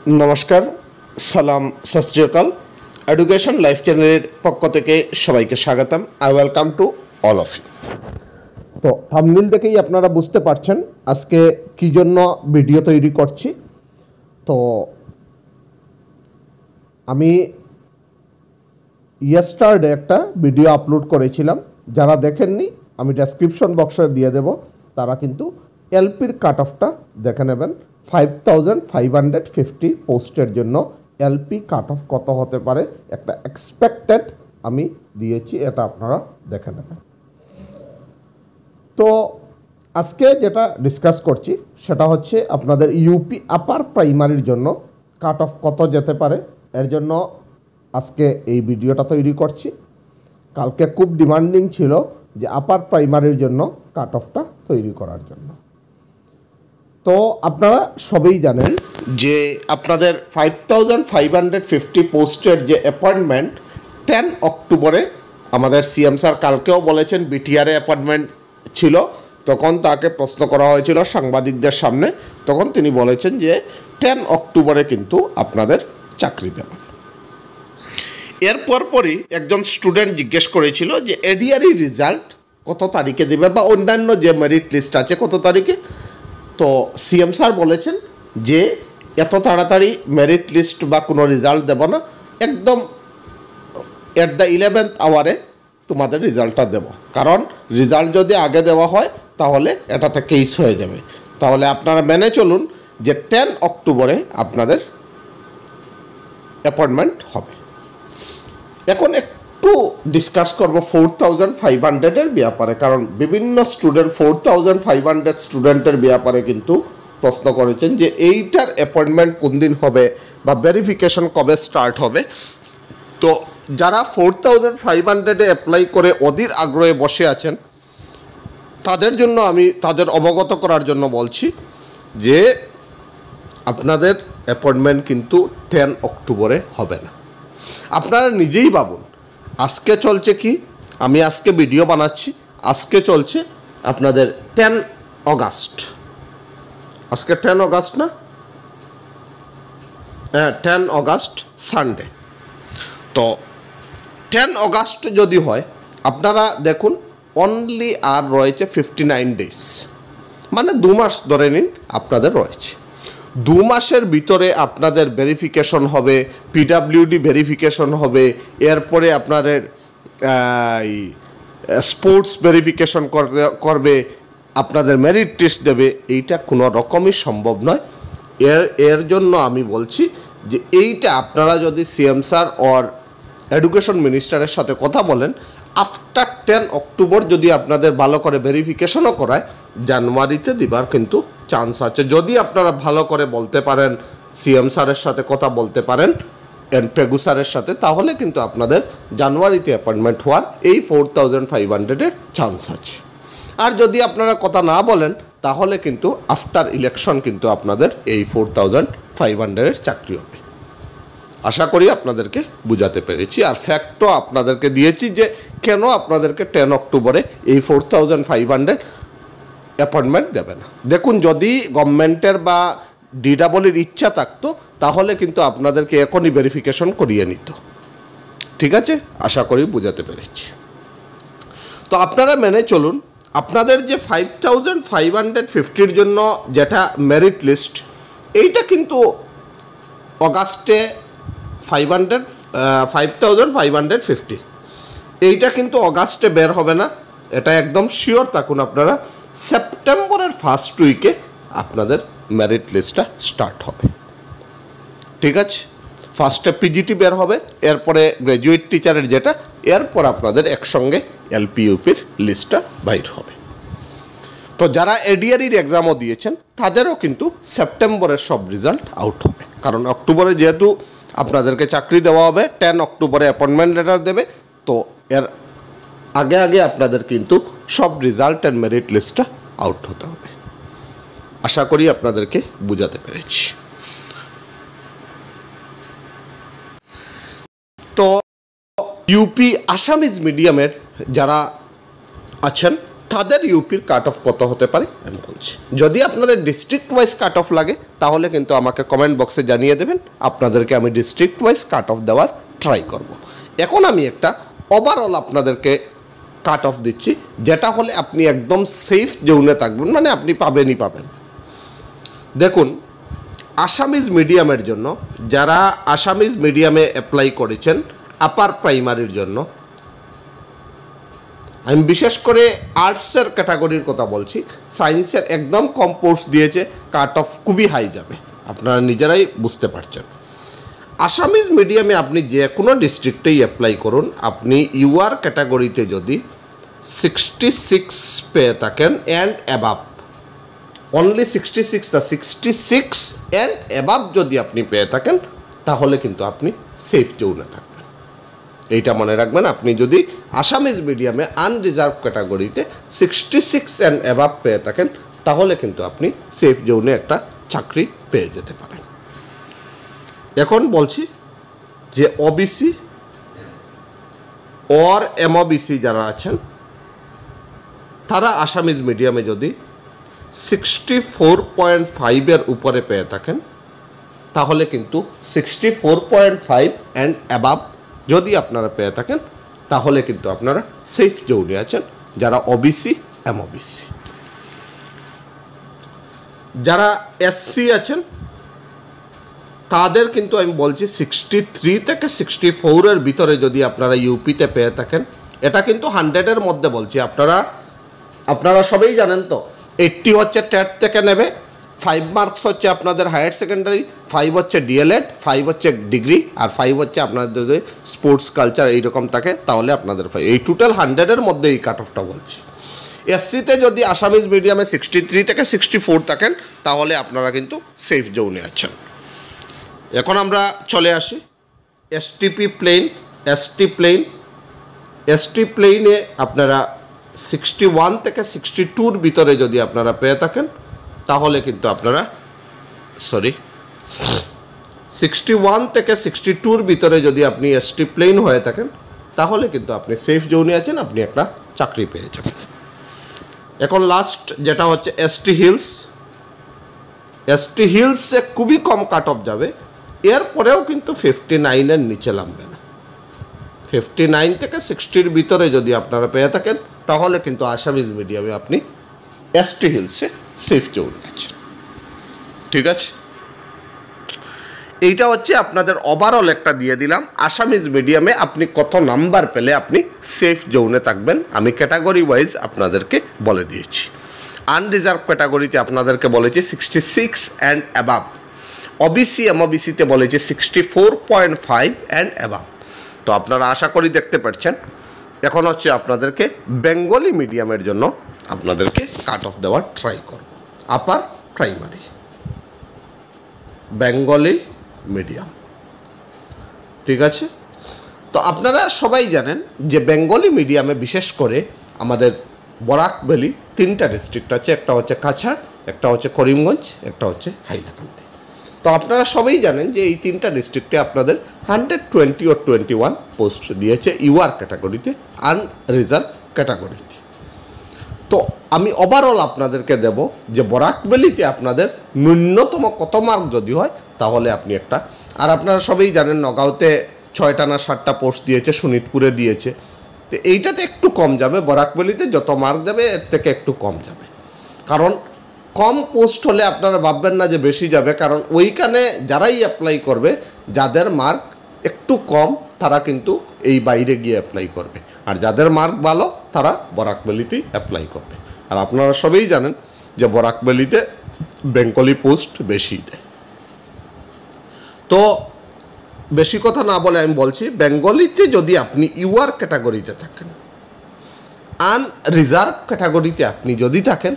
नमस्कार सलाम सत श्री अकाल एडुकेशन लाइफ चैनल पक्ष থেকে সবাইকে স্বাগতম I welcome to all of you. তো থাম্বনেল দেখেই আপনারা বুঝতে পারছেন আজকে কি জন্য ভিডিও তৈরি করছি। তো আমি ইয়েস্টারডে একটা ভিডিও আপলোড করেছিলাম, যারা দেখেননি আমি ডেসক্রিপশন বক্সে দিয়ে দেব, তারা কিন্তু এলপির কাট অফটা দেখে নেবেন। 5550 পোস্টের জন্য এলপি কাট অফ কত হতে পারে একটা এক্সপেক্টেড আমি দিয়েছি, এটা আপনারা দেখে নেবেন। তো আজকে যেটা ডিসকাস করছি সেটা হচ্ছে আপনাদের ইউপি আপার প্রাইমারির জন্য কাট অফ কত যেতে পারে, এর জন্য আজকে এই ভিডিওটা তৈরি করছি। কালকে খুব ডিমান্ডিং ছিল যে আপার প্রাইমারির জন্য কাট অফটা তৈরি করার জন্য। তো আপনারা সবাই জানেন যে আপনাদের 5550 পোস্টের যে অ্যাপয়েন্টমেন্ট 10 অক্টোবরে আমাদের সিএম স্যার কালকেও বলেছেন বিটিআরে অ্যাপয়েন্টমেন্ট ছিল, তখন তাকে প্রশ্ন করা হয়েছিল সাংবাদিকদের সামনে, তখন তিনি বলেছেন যে 10 অক্টোবরে কিন্তু আপনাদের চাকরি দেবেন। এর পরপরই একজন স্টুডেন্ট জিজ্ঞেস করেছিল যে এডিআরই রেজাল্ট কত তারিখে দেবে বা অন্যান্য যে মেরিট লিস্ট আছে কত তারিখে। তো সিএম স্যার বলেছেন যে এত তাড়াতাড়ি মেরিট লিস্ট বা কোনো রেজাল্ট দেব না, একদম এট দ্য 11th আওয়ারে তোমাদের রেজাল্টটা দেব, কারণ রেজাল্ট যদি আগে দেওয়া হয় তাহলে এটাতে কেস হয়ে যাবে। তাহলে আপনারা মেনে চলুন যে 10 অক্টোবরে আপনাদের অ্যাপয়েন্টমেন্ট হবে। এখন একটু ডিসকাস করব 4500-এর ব্যাপারে, কারণ বিভিন্ন স্টুডেন্ট 4500 স্টুডেন্টের ব্যাপারে কিন্তু প্রশ্ন করেছেন যে এইটার অ্যাপয়েন্টমেন্ট কোন দিন হবে বা ভেরিফিকেশন কবে স্টার্ট হবে। তো যারা 4500-এ অ্যাপ্লাই করে অধীর আগ্রহে বসে আছেন তাদের জন্য আমি তাদের অবগত করার জন্য বলছি যে আপনাদের অ্যাপয়েন্টমেন্ট কিন্তু 10 অক্টোবরে হবে না। আপনারা নিজেই ভাবুন, আজকে চলছে কি, আমি আজকে ভিডিও বানাচ্ছি, আজকে চলছে আপনাদের 10 অগাস্ট, আজকে 10 অগাস্ট না, হ্যাঁ 10 অগাস্ট সানডে। তো 10 অগাস্ট যদি হয় আপনারা দেখুন অনলি আর রয়েছে 59 ডেজ, মানে 2 মাস ধরে নিন আপনাদের রয়েছে। 2 মাসের ভিতরে আপনাদের ভেরিফিকেশন হবে, পিডাব্লিউডি ভেরিফিকেশন হবে, এরপরে আপনাদের স্পোর্টস ভেরিফিকেশন করবে, আপনাদের মেরিট টেস্ট দেবে, এইটা কোনো রকমই সম্ভব নয়। এর জন্য আমি বলছি যে এইটা আপনারা যদি সিএম স্যার ওর এডুকেশন মিনিস্টারের সাথে কথা বলেন, আফটার 10 অক্টোবর যদি আপনাদের ভালো করে ভেরিফিকেশনও করায় জানুয়ারিতে দিবার কিন্তু চান্স আছে। যদি আপনারা ভালো করে বলতে পারেন, সিএম স্যারের সাথে কথা বলতে পারেন পেগু স্যারের সাথে, তাহলে কিন্তু আপনাদের জানুয়ারিতে অ্যাপয়েন্টমেন্ট হওয়ার এই 4500-এর চান্স আছে। আর যদি আপনারা কথা না বলেন তাহলে কিন্তু আফটার ইলেকশন কিন্তু আপনাদের এই 4500-এর চাকরি হবে। আশা করি আপনাদেরকে বুঝাতে পেরেছি, আর ফ্যাক্টও আপনাদেরকে দিয়েছি যে কেন আপনাদেরকে 10 অক্টোবরে এই 4500 অ্যাপয়েন্টমেন্ট দেবে না। দেখুন, যদি গভর্নমেন্টের বা ডিডাবলির ইচ্ছা থাকতো তাহলে কিন্তু আপনাদেরকে এখনই ভেরিফিকেশন করিয়ে নিত। ঠিক আছে, আশা করি বুঝাতে পেরেছি। তো আপনারা মেনে চলুন, আপনাদের যে 5550-র জন্য যেটা মেরিট লিস্ট, এইটা কিন্তু অগাস্টে 5550 এইটা কিন্তু অগাস্টে বের হবে না, এটা একদম শিওর থাকুন আপনারা। সেপ্টেম্বরের ফার্স্ট উইকে আপনাদের মেরিট লিস্টটা স্টার্ট হবে। ঠিক আছে, ফার্স্টে পিজিটি বের হবে, এরপরে গ্র্যাজুয়েট টিচারের যেটা, এরপর আপনাদের একসঙ্গে এলপি ইউপির লিস্টটা বাইর হবে। তো যারা এডিআরির এক্সামও দিয়েছেন তাদেরও কিন্তু সেপ্টেম্বরের সব রেজাল্ট আউট হবে, কারণ অক্টোবরে যেহেতু আপনাদেরকে চাকরি দেওয়া হবে, 10 অক্টোবরে অ্যাপয়েন্টমেন্ট লেটার দেবে, তো এর আগে আগে আপনাদের কিন্তু সব রেজাল্ট অ্যান্ড মেরিট লিস্টটা আউট হতে হবে। আশা করি আপনাদেরকে বুঝাতে পেরেছি। তো ইউপি আসামিজ মিডিয়ামের যারা আছেন তাদের ইউপির কাট অফ কত হতে পারে আমি বলছি। যদি আপনাদের ডিস্ট্রিক্ট ওয়াইজ কাট অফ লাগে তাহলে কিন্তু আমাকে কমেন্ট বক্সে জানিয়ে দেবেন, আপনাদেরকে আমি ডিস্ট্রিক্ট ওয়াইজ কাট অফ দেওয়ার ট্রাই করব। এখন আমি একটা ওভারঅল আপনাদেরকে কাট অফ দিচ্ছি, যেটা হলে আপনি একদম সেফ জোনে থাকবেন, মানে আপনি পাবেনই পাবেন। দেখুন, আসামিজ মিডিয়ামের জন্য যারা আসামিজ মিডিয়ামে অ্যাপ্লাই করেছেন আপার প্রাইমারির জন্য, আমি বিশেষ করে আর্টসের ক্যাটাগরির কথা বলছি, সায়েন্সের একদম কম পোস্ট দিয়েছে, কাট অফ খুবই হাই যাবে, আপনারা নিজেরাই বুঝতে পারছেন। আসামিজ মিডিয়ামে আপনি যে কোনো ডিস্ট্রিক্টেই অ্যাপ্লাই করুন, আপনি ইউআর ক্যাটাগরিতে যদি 66 পেয়ে থাকেন অ্যান্ড অ্যাবাভ, অনলি 66 না 66 অ্যান্ড অ্যাবাভ যদি আপনি পেয়ে থাকেন তাহলে কিন্তু আপনি সেফ জোনে থাকবেন। এইটা মনে রাখবেন, আপনি যদি আসামিজ মিডিয়ামে আনরিজার্ভ ক্যাটাগরিতে 66 অ্যান্ড অ্যাবাভ পেয়ে থাকেন তাহলে কিন্তু আপনি সেফ জোনে একটা চাকরি পেয়ে যেতে পারেন। এখন বলছি যে ওবিসি অর এমওবিসি যারা আছেন তারা আসামিজ মিডিয়ামে যদি 64.5 উপরে পেয়ে থাকেন তাহলে কিন্তু 64.5 অ্যান্ড অ্যাবাভ যদি আপনারা পেয়ে থাকেন তাহলে কিন্তু আপনারা সেফ জোনে আছেন, যারা ওবিসি এমওবিসি। যারা এসসি আছেন তাদের কিন্তু আমি বলছি 63 থেকে 64 ভিতরে যদি আপনারা ইউপিতে পেয়ে থাকেন, এটা কিন্তু 100-এর মধ্যে বলছি, আপনারা সবাই জানেন তো 80 হচ্ছে টেট থেকে নেবে, 5 মার্কস হচ্ছে আপনাদের হায়ার সেকেন্ডারি, 5 হচ্ছে ডিএলএড, 5 হচ্ছে ডিগ্রি, আর 5 হচ্ছে আপনাদের যদি স্পোর্টস কালচার এইরকম থাকে তাহলে আপনাদের 5, এই টোটাল 100-এর মধ্যে এই কাট অফটা বলছি। এসসিতে যদি আসামিজ মিডিয়ামে 63 থেকে 64 থাকেন তাহলে আপনারা কিন্তু সেফ জোনে আছেন। এখন আমরা চলে আসি এসটিপি প্লেন, এসটি প্লেনে আপনারা 61 থেকে 62-র ভিতরে যদি আপনারা পেয়ে থাকেন তাহলে কিন্তু আপনারা 61 থেকে 62-র ভিতরে যদি আপনি এসটি প্লেন হয়ে থাকেন তাহলে কিন্তু আপনি সেফ জোনে আছেন, আপনি একটা চাকরি পেয়ে যাবেন। এখন লাস্ট যেটা হচ্ছে এসটি হিলসে খুবই কম কাট অফ যাবে, এরপরেও কিন্তু 59-এর নিচে নামবে না। 59 থেকে 60-র ভিতরে যদি আপনারা পেয়ে থাকেন তাহলে কিন্তু আসামিজ মিডিয়ামে আপনি এসটি হিলসে সেফ জোন আছে। ঠিক আছে, এইটা হচ্ছে আপনাদের ওভারঅল একটা দিয়ে দিলাম, আসামিজ মিডিয়ামে আপনি কত নাম্বার পেলে আপনি সেফ জোনে থাকবেন আমি ক্যাটাগরি ওয়াইজ আপনাদেরকে বলে দিয়েছি। আনরিজার্ভ ক্যাটাগরিতে আপনাদেরকে বলেছি 66 অ্যান্ড অ্যাবাভ, ওবিসি এমওবিসিতে বলেছি 64.5 অ্যান্ড অ্যাবাভ। তো আপনারা আশা করি দেখতে পাচ্ছেন। এখন হচ্ছে আপনাদেরকে বেঙ্গলি মিডিয়ামের জন্য আপনাদেরকে কাট অফ দেওয়ার ট্রাই করব। আপার প্রাইমারি বেঙ্গলি মিডিয়াম, ঠিক আছে। তো আপনারা সবাই জানেন যে বেঙ্গলি মিডিয়ামে বিশেষ করে আমাদের বরাক ভ্যালি 3টা ডিস্ট্রিক্ট আছে, একটা হচ্ছে কাছাড়, একটা হচ্ছে করিমগঞ্জ, একটা হচ্ছে হাইলাকান্দি। তো আপনারা সবাই জানেন যে এই 3টা ডিস্ট্রিক্টে আপনাদের 120 ও 21 পোস্ট দিয়েছে ইউআর ক্যাটাগরিতে, আনরিজার্ভ ক্যাটাগরিতে। তো আমি ওভারঅল আপনাদেরকে দেব যে বরাক ভ্যালিতে আপনাদের ন্যূনতম কত মার্ক যদি হয় তাহলে আপনি একটা, আর আপনারা সবাই জানেন নগাঁওতে 6টা না 7টা পোস্ট দিয়েছে, শোনিতপুরে দিয়েছে, তো এইটাতে একটু কম যাবে। বরাক ভ্যালিতে যত মার্ক যাবে এর থেকে একটু কম যাবে, কারণ কম পোস্ট হলে আপনারা ভাববেন না যে বেশি যাবে, কারণ ওইখানে যারাই অ্যাপ্লাই করবে যাদের মার্ক একটু কম তারা কিন্তু এই বাইরে গিয়ে অ্যাপ্লাই করবে, আর যাদের মার্ক ভালো তারা বরাক ভ্যালিতেই অ্যাপ্লাই করবে। আর আপনারা সবাই জানেন যে বরাক ভ্যালিতে বেঙ্গলি পোস্ট বেশি দেয়। তো বেশি কথা না বলে আমি বলছি, বেঙ্গলিতে যদি আপনি ইউআর ক্যাটাগরিতে থাকেন, আনরিজার্ভ ক্যাটাগরিতে আপনি যদি থাকেন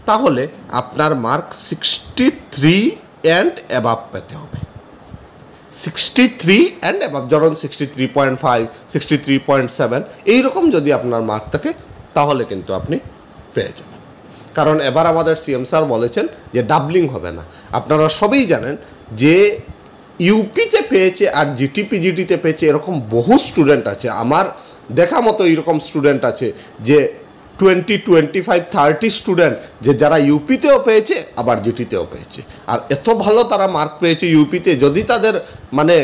তাহলে আপনার মার্ক 63 অ্যান্ড অ্যাবাভ পেতে হবে। 63 অ্যান্ড অ্যাবাভ, ধরুন 63.5, 63.7 এইরকম যদি আপনার মার্ক থাকে তাহলে কিন্তু আপনি পেয়ে যাবেন। কারণ এবার আমাদের সিএম স্যার বলেছেন যে ডাবলিং হবে না। আপনারা সবাই জানেন যে ইউপিতে পেয়েছে আর জিটিতে পেয়েছে এরকম বহু স্টুডেন্ট আছে, আমার দেখা মতো এরকম স্টুডেন্ট আছে যে 20, 25, 30 স্টুডেন্ট যে যারা ইউপিতেও পেয়েছে আবার জিটিতেও পেয়েছে। আর এত ভালো তারা মার্ক পেয়েছে ইউপিতে, যদি তাদের মানে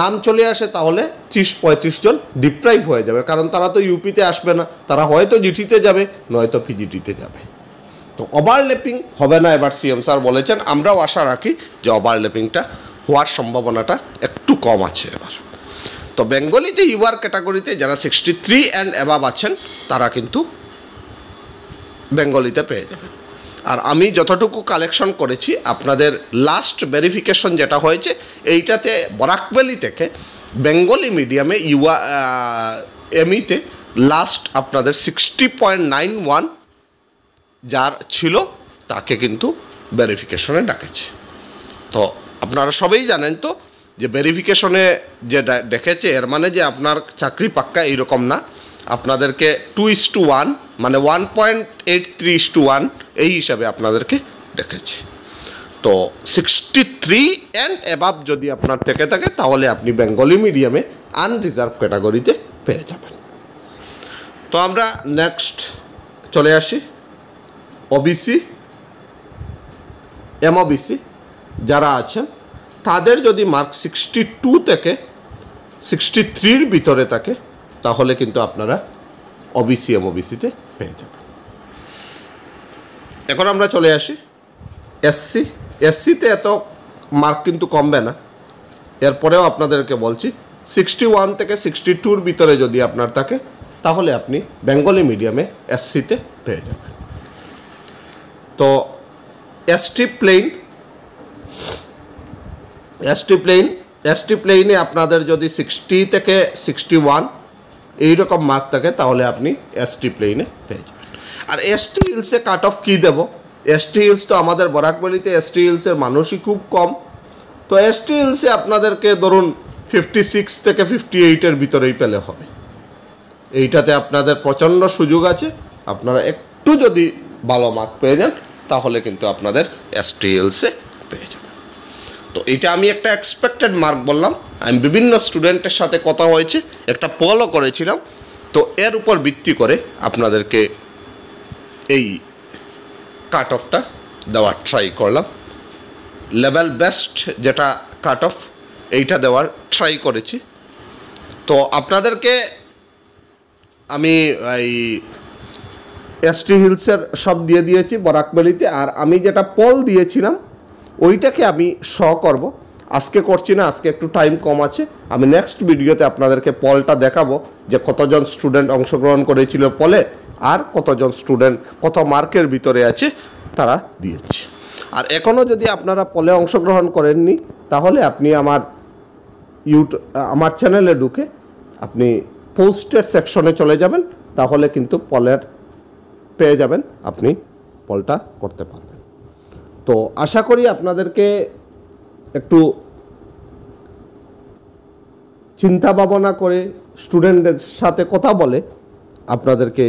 নাম চলে আসে তাহলে 30-35 জন ডিপ্রাইভ হয়ে যাবে, কারণ তারা তো ইউপিতে আসবে না, তারা হয়তো জিটিতে যাবে নয়তো পিজিটিতে যাবে। তো ওভারল্যাপিং হবে না এবার, সিএম স্যার বলেছেন। আমরাও আশা রাখি যে ওভারল্যাপিংটা হওয়ার সম্ভাবনাটা একটু কম আছে এবার। তো বেঙ্গলিতে ইউআর ক্যাটাগরিতে যারা 63 অ্যান্ড অ্যাবাভ আছেন তারা কিন্তু বেঙ্গলিতে পেয়ে যাবেন। আর আমি যতটুকু কালেকশন করেছি আপনাদের লাস্ট ভেরিফিকেশন যেটা হয়েছে এইটাতে বরাকভ্যালি থেকে বেঙ্গলি মিডিয়ামে এমইতে লাস্ট আপনাদের 60.91 যার ছিল তাকে কিন্তু ভেরিফিকেশনে ডাকেছে। তো আপনারা সবাই জানেন তো যে ভেরিফিকেশনে যে ডেকেছে এর মানে যে আপনার চাকরি পাক্কা এইরকম না, আপনাদেরকে 2:1 মানে 1.83:1 এই হিসাবে আপনাদেরকে ডেকেছে। তো 63 অ্যান্ড অ্যাবাভ যদি আপনার থেকে থাকে তাহলে আপনি বেঙ্গলি মিডিয়ামে আনরিজার্ভ ক্যাটাগরিতে পেয়ে যাবেন। তো আমরা নেক্সট চলে আসি ওবিসি, এমওবিসি যারা আছেন তাদের যদি মার্ক 62 থেকে 63-র ভিতরে থাকে তাহলে কিন্তু আপনারা ওবিসি এমওবিসিতে পেয়ে যাবেন। এখন আমরা চলে আসি এসসি। এসসিতে এত মার্ক কিন্তু কমবে না, এরপরেও আপনাদেরকে বলছি 61 থেকে 62-র ভিতরে যদি আপনার থাকে তাহলে আপনি বেঙ্গলি মিডিয়ামে এসসিতে পেয়ে যাবেন। তো এসটি প্লেইনে আপনাদের যদি 60 থেকে 61 এইরকম মার্ক থাকে তাহলে আপনি এসটি প্লেইনে পেয়ে যাবেন। আর এসটি হিলসে কাট অফ কী দেব? এসটি হিলস তো আমাদের বরাকভ্যালিতে এসটি হিলসের মানুষই খুব কম। তো এসটি হিলসে আপনাদেরকে ধরুন 56 থেকে 58-এর ভিতরেই পেলে হবে। এইটাতে আপনাদের প্রচণ্ড সুযোগ আছে, আপনারা একটু যদি ভালো মার্ক পেয়ে যান তাহলে কিন্তু আপনাদের এসটি হিলসে পেয়ে যাবেন। তো এটা আমি একটা এক্সপেক্টেড মার্ক বললাম। আমি বিভিন্ন স্টুডেন্টের সাথে কথা হয়েছে, একটা পোলও করেছিলাম, তো এর উপর ভিত্তি করে আপনাদেরকে এই কাট অফটা দেওয়ার ট্রাই করলাম। লেভেল বেস্ট যেটা কাট অফ এইটা দেওয়ার ট্রাই করেছি। তো আপনাদেরকে আমি এই এসটি হিলসের সব দিয়ে দিয়েছি বরাকভ্যালিতে, আর আমি যেটা পোল দিয়েছিলাম ওইটাকে আমি করব। আজকে করছি না, আজকে একটু টাইম কম আছে। আমি নেক্সট ভিডিওতে আপনাদেরকে পলটা দেখাবো যে কতজন স্টুডেন্ট অংশগ্রহণ করেছিল পলে, আর কতজন স্টুডেন্ট কত মার্কের ভিতরে আছে তারা দিয়েছে। আর এখনও যদি আপনারা পলে অংশগ্রহণ করেননি তাহলে আপনি আমার চ্যানেলে ঢুকে আপনি পোস্টের সেকশনে চলে যাবেন, তাহলে কিন্তু পলের পেয়ে যাবেন, আপনি পলটা করতে পারবেন। তো আশা করি আপনাদেরকে একটু চিন্তা ভাবনা করে স্টুডেন্টদের সাথে কথা বলে আপনাদেরকে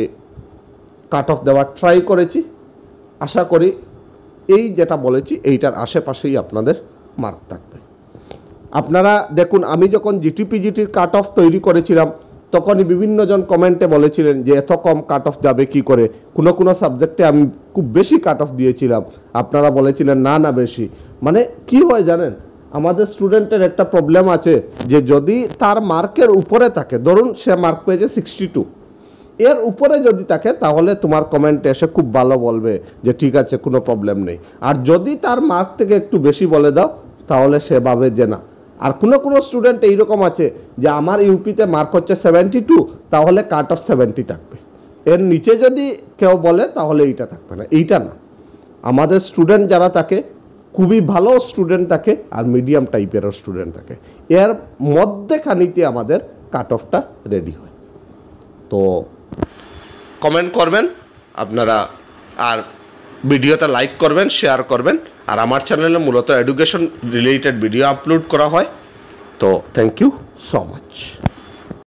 কাট অফ দেওয়ার ট্রাই করেছি। আশা করি এই যেটা বলেছি এইটার আশেপাশেই আপনাদের মার্ক থাকবে। আপনারা দেখুন, আমি যখন জিটিপিজিটির কাট অফ তৈরি করেছিলাম তখনই বিভিন্নজন কমেন্টে বলেছিলেন যে এত কম কাট অফ যাবে কি করে। কোনো সাবজেক্টে আমি খুব বেশি কাট অফ দিয়েছিলাম, আপনারা বলেছিলেন না বেশি। মানে কি হয় জানেন, আমাদের স্টুডেন্টের একটা প্রবলেম আছে যে যদি তার মার্কের উপরে থাকে, ধরুন সে মার্ক পেয়েছে 62, এর উপরে যদি থাকে তাহলে তোমার কমেন্টে এসে খুব ভালো বলবে যে ঠিক আছে কোনো প্রবলেম নেই। আর যদি তার মার্ক থেকে একটু বেশি বলে দাও তাহলে সে ভাবে যে না। আর কোনো স্টুডেন্ট এইরকম আছে যে আমার ইউপিতে মার্ক হচ্ছে 72, তাহলে কাট অফ 70 থাকবে, এর নিচে যদি কেউ বলে তাহলে এইটা থাকবে না। এইটা না, আমাদের স্টুডেন্ট যারা থাকে খুবই ভালো স্টুডেন্ট থাকে আর মিডিয়াম টাইপেরও স্টুডেন্ট থাকে, এর মধ্যেখানিতে আমাদের কাট অফটা রেডি হয়। তো কমেন্ট করবেন আপনারা, আর ভিডিওটা লাইক করবেন, শেয়ার করবেন। আর আমার চ্যানেলে মূলত এডুকেশন রিলেটেড ভিডিও আপলোড করা হয়। তো থ্যাংক ইউ সো মাচ।